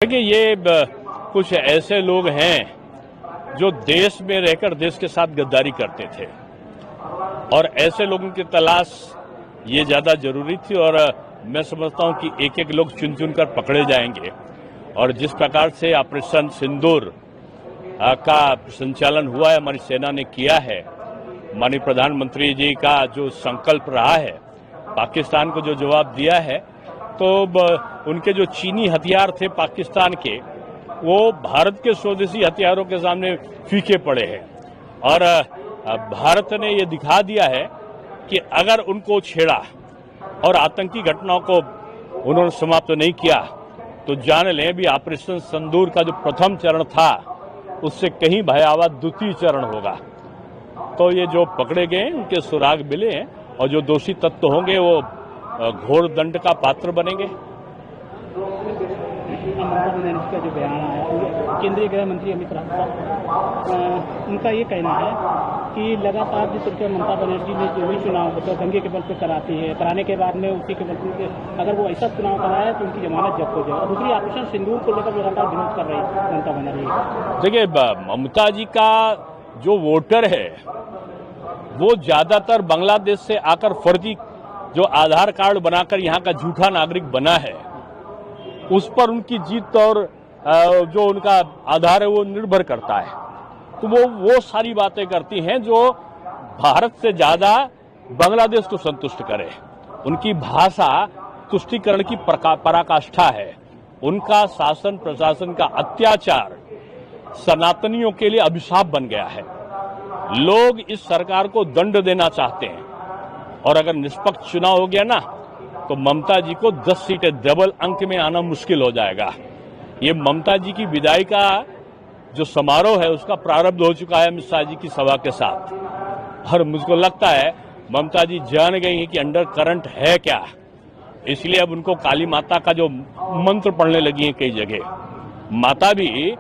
देखिए, ये कुछ ऐसे लोग हैं जो देश में रहकर देश के साथ गद्दारी करते थे और ऐसे लोगों की तलाश ये ज्यादा जरूरी थी। और मैं समझता हूं कि एक एक लोग चुन चुन कर पकड़े जाएंगे। और जिस प्रकार से ऑपरेशन सिंदूर का संचालन हुआ है, हमारी सेना ने किया है, माननीय प्रधानमंत्री जी का जो संकल्प रहा है, पाकिस्तान को जो जवाब दिया है, तो उनके जो चीनी हथियार थे पाकिस्तान के, वो भारत के स्वदेशी हथियारों के सामने फीके पड़े हैं। और भारत ने ये दिखा दिया है कि अगर उनको छेड़ा और आतंकी घटनाओं को उन्होंने समाप्त नहीं किया तो जान लें भी ऑपरेशन सिंदूर का जो प्रथम चरण था उससे कहीं भयावह द्वितीय चरण होगा। तो ये जो पकड़े गए उनके सुराग मिले हैं और जो दोषी तत्व होंगे वो घोर दंड का पात्र बनेंगे। ममता बनर्जी का जो बयान आया, केंद्रीय गृह मंत्री अमित शाह, उनका ये कहना है कि लगातार जिस तरीके ममता बनर्जी ने जो भी चुनाव मतलब दंगे के बल पर कराती है, कराने के बाद में उसी के बल पर अगर वो ऐसा चुनाव कराया तो उनकी जमानत जब्त हो जाए। और दूसरी ऑपरेशन सिंदूर को लेकर लगातार विरोध कर रही है ममता बनर्जी। देखिए, ममता जी का जो वोटर है वो ज्यादातर बांग्लादेश से आकर फर्जी जो आधार कार्ड बनाकर यहाँ का झूठा नागरिक बना है, उस पर उनकी जीत और जो उनका आधार है वो निर्भर करता है। तो वो सारी बातें करती हैं जो भारत से ज्यादा बांग्लादेश को संतुष्ट करे। उनकी भाषा तुष्टीकरण की पराकाष्ठा है। उनका शासन प्रशासन का अत्याचार सनातनियों के लिए अभिशाप बन गया है। लोग इस सरकार को दंड देना चाहते हैं और अगर निष्पक्ष चुनाव हो गया ना तो ममता जी को 10 सीटें डबल अंक में आना मुश्किल हो जाएगा। ये ममता जी की विदाई का जो समारोह है उसका प्रारंभ हो चुका है अमित शाह जी की सभा के साथ। और मुझको लगता है ममता जी जान गई है कि अंडर करंट है क्या, इसलिए अब उनको काली माता का जो मंत्र पढ़ने लगी है कई जगह। माता भी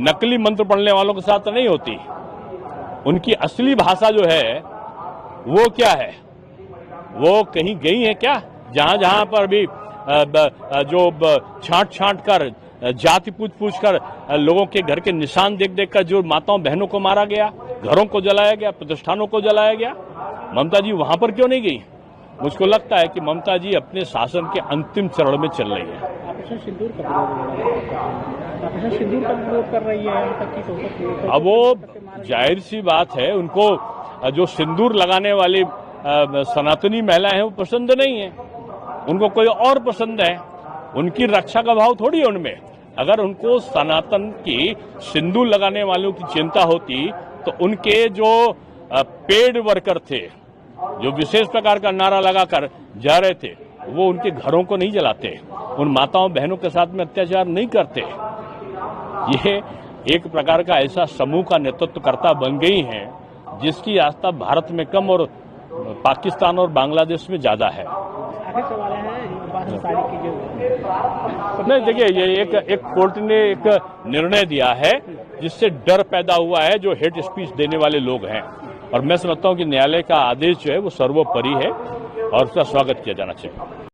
नकली मंत्र पढ़ने वालों के साथ नहीं होती। उनकी असली भाषा जो है वो क्या है, वो कहीं गई है क्या जहां जहां पर भी जो छांट कर जाति पूछ कर लोगों के घर के निशान देख देख कर जो माताओं बहनों को मारा गया, घरों को जलाया गया, प्रतिष्ठानों को जलाया गया, ममता जी वहां पर क्यों नहीं गई? मुझको लगता है कि ममता जी अपने शासन के अंतिम चरण में चल रही है। सिंदूर का विरोध कर रही है। अब वो जाहिर सी बात है, उनको जो सिंदूर लगाने वाली सनातनी महिलाएं हैं वो पसंद नहीं है, उनको कोई और पसंद है। उनकी रक्षा का भाव थोड़ी है उनमें। अगर उनको सनातन की सिंदूर लगाने वालों की चिंता होती तो उनके जो पेड वर्कर थे, जो विशेष प्रकार का नारा लगाकर जा रहे थे, वो उनके घरों को नहीं जलाते, उन माताओं बहनों के साथ में अत्याचार नहीं करते। ये एक प्रकार का ऐसा समूह का नेतृत्वकर्ता बन गई हैं जिसकी आस्था भारत में कम और पाकिस्तान और बांग्लादेश में ज्यादा है। नहीं, देखिए, ये एक कोर्ट ने एक निर्णय दिया है जिससे डर पैदा हुआ है जो हेट स्पीच देने वाले लोग हैं। और मैं समझता हूं कि न्यायालय का आदेश जो है वो सर्वोपरि है और उसका स्वागत किया जाना चाहिए।